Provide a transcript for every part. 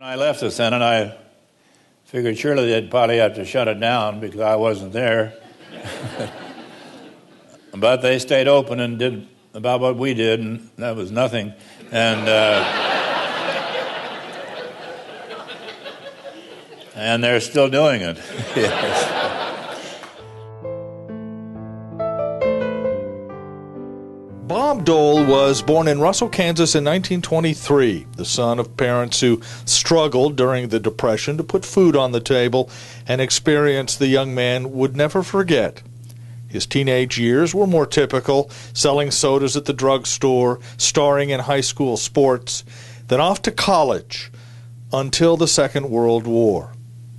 When I left the Senate, I figured surely they'd probably have to shut it down because I wasn't there. But they stayed open and did about what we did, and that was nothing. And they're still doing it. Yes. Bob Dole was born in Russell, Kansas in 1923, the son of parents who struggled during the Depression to put food on the table, an experience the young man would never forget. His teenage years were more typical, selling sodas at the drugstore, starring in high school sports, then off to college until the Second World War.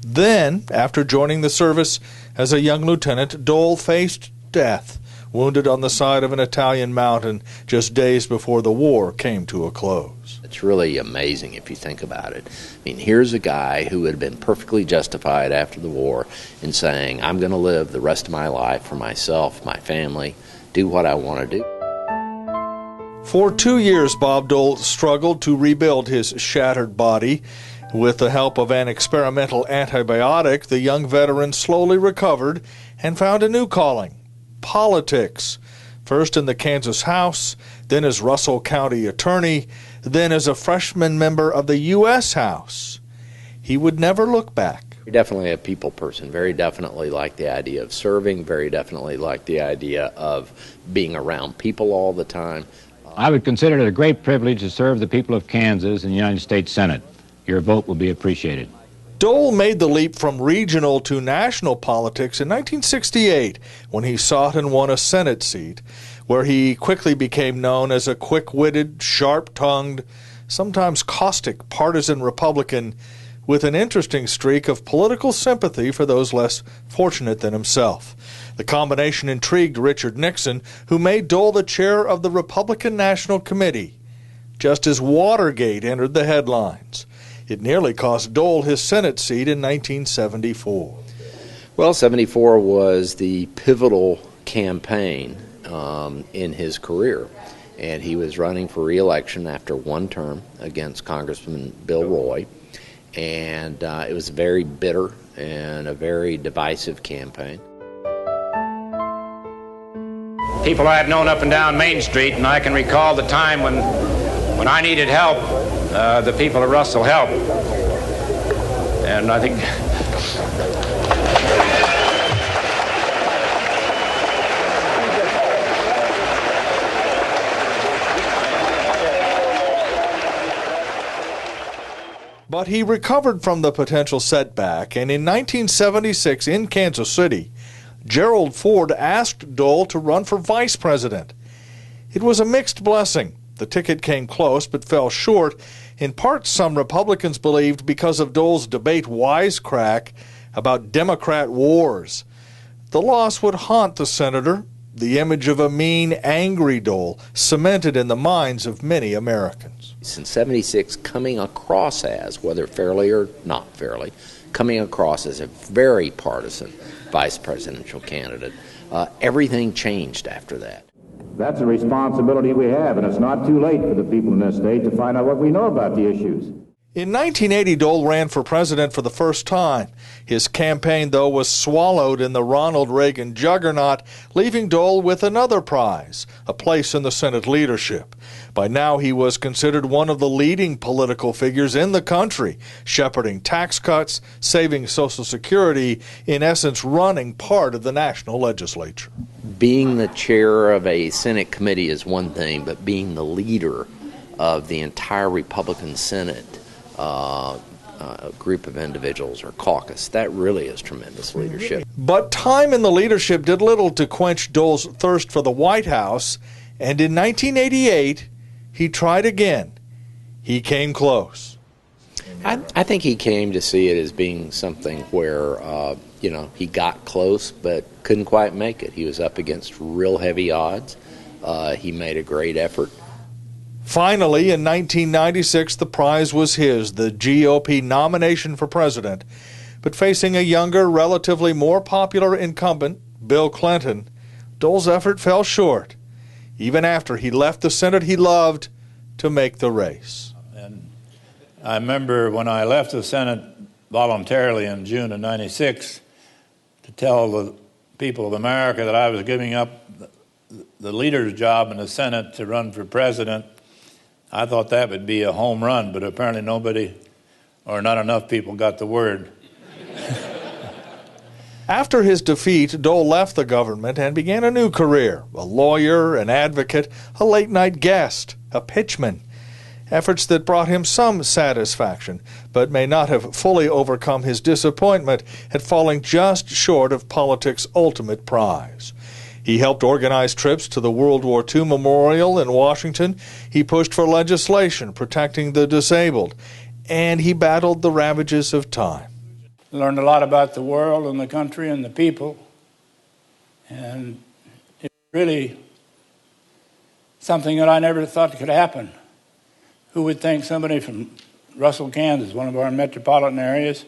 Then, after joining the service as a young lieutenant, Dole faced death, wounded on the side of an Italian mountain just days before the war came to a close. It's really amazing if you think about it. I mean, here's a guy who had been perfectly justified after the war in saying, I'm going to live the rest of my life for myself, my family, do what I want to do. For 2 years, Bob Dole struggled to rebuild his shattered body. With the help of an experimental antibiotic, the young veteran slowly recovered and found a new calling: politics. First in the Kansas House, then as Russell County Attorney, then as a freshman member of the U.S. House. He would never look back. You're definitely a people person, very definitely like the idea of serving, very definitely like the idea of being around people all the time. I would consider it a great privilege to serve the people of Kansas in the United States Senate. Your vote will be appreciated. Dole made the leap from regional to national politics in 1968 when he sought and won a Senate seat, where he quickly became known as a quick-witted, sharp-tongued, sometimes caustic partisan Republican with an interesting streak of political sympathy for those less fortunate than himself. The combination intrigued Richard Nixon, who made Dole the chair of the Republican National Committee, just as Watergate entered the headlines. It nearly cost Dole his Senate seat in 1974. Well, 74 was the pivotal campaign in his career, and he was running for re-election after one term against Congressman Bill Roy, and it was very bitter and a very divisive campaign. People I had known up and down Main Street, and I can recall the time when I needed help. The people of Russell helped. And I think but he recovered from the potential setback, and in 1976 in Kansas City, Gerald Ford asked Dole to run for vice president. It was a mixed blessing. The ticket came close but fell short. In part, some Republicans believed because of Dole's debate wisecrack about Democrat wars. The loss would haunt the senator, the image of a mean, angry Dole cemented in the minds of many Americans. Since 76, coming across as, whether fairly or not fairly, coming across as a very partisan vice presidential candidate, everything changed after that. That's a responsibility we have, and it's not too late for the people in this state to find out what we know about the issues. In 1980, Dole ran for president for the first time. His campaign, though, was swallowed in the Ronald Reagan juggernaut, leaving Dole with another prize, a place in the Senate leadership. By now, he was considered one of the leading political figures in the country, shepherding tax cuts, saving Social Security, in essence running part of the national legislature. Being the chair of a Senate committee is one thing, but being the leader of the entire Republican Senate group of individuals or caucus, that really is tremendous leadership. But time in the leadership did little to quench Dole's thirst for the White House, and in 1988, he tried again. He came close. I think he came to see it as being something where, he got close but couldn't quite make it. He was up against real heavy odds. He made a great effort. Finally, in 1996, the prize was his, the GOP nomination for president. But facing a younger, relatively more popular incumbent, Bill Clinton, Dole's effort fell short, even after he left the Senate he loved to make the race. And I remember when I left the Senate voluntarily in June of '96 to tell the people of America that I was giving up the leader's job in the Senate to run for president. I thought that would be a home run, but apparently nobody, or not enough people, got the word. After his defeat, Dole left the government and began a new career, a lawyer, an advocate, a late-night guest, a pitchman. Efforts that brought him some satisfaction, but may not have fully overcome his disappointment at falling just short of politics' ultimate prize. He helped organize trips to the World War II Memorial in Washington. He pushed for legislation protecting the disabled, and he battled the ravages of time. Learned a lot about the world and the country and the people, and it's really something that I never thought could happen. Who would think somebody from Russell, Kansas, one of our metropolitan areas,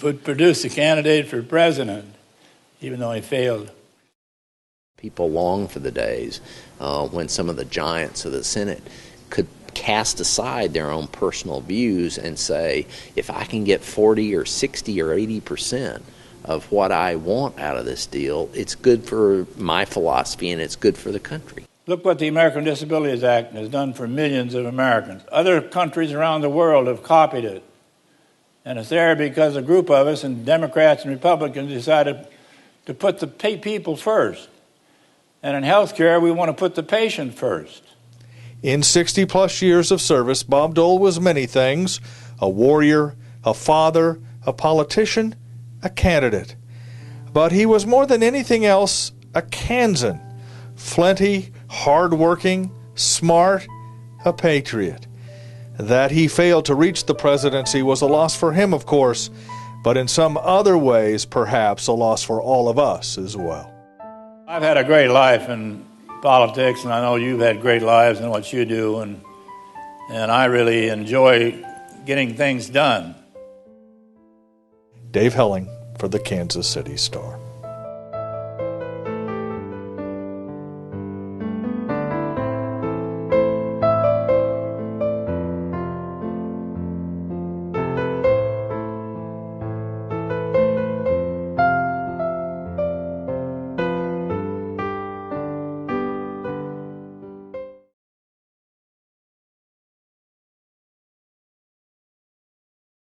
would produce a candidate for president, even though he failed? People long for the days when some of the giants of the Senate could cast aside their own personal views and say, if I can get 40 or 60 or 80% of what I want out of this deal, it's good for my philosophy and it's good for the country. Look what the American Disabilities Act has done for millions of Americans. Other countries around the world have copied it. And it's there because a group of us, and Democrats and Republicans, decided to put the people first. And in health care, we want to put the patient first. In 60-plus years of service, Bob Dole was many things: a warrior, a father, a politician, a candidate. But he was more than anything else a Kansan, flinty, hard-working, smart, a patriot. That he failed to reach the presidency was a loss for him, of course, but in some other ways, perhaps a loss for all of us as well. I've had a great life in politics, and I know you've had great lives in what you do, and I really enjoy getting things done. Dave Helling for the Kansas City Star.